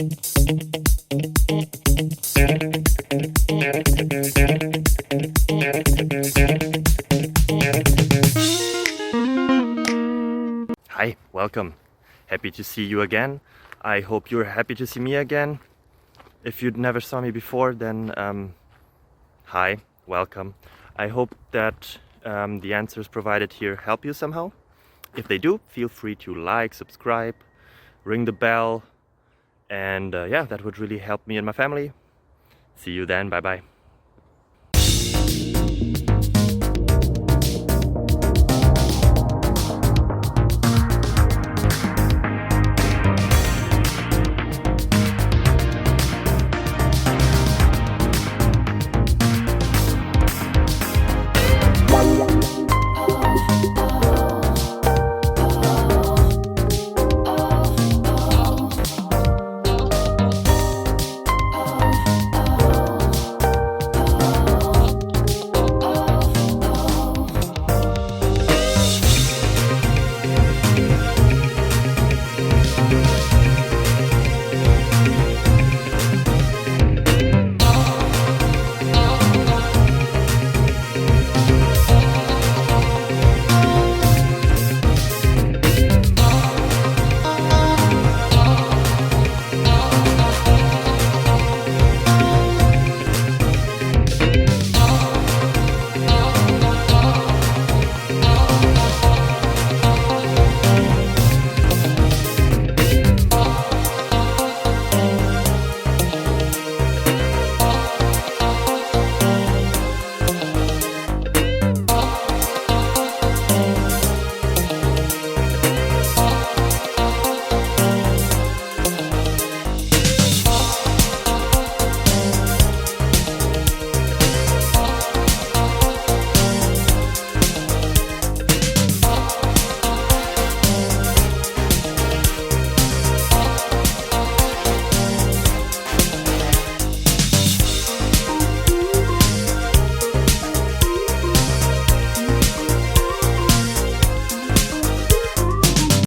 Hi, welcome. Happy to see you again. I hope you're happy to see me again. If you never saw me before, then hi, welcome. I hope that the answers provided here help you somehow. If they do, feel free to like, subscribe, ring the bell, and yeah, that would really help me and my family. See you then, bye bye.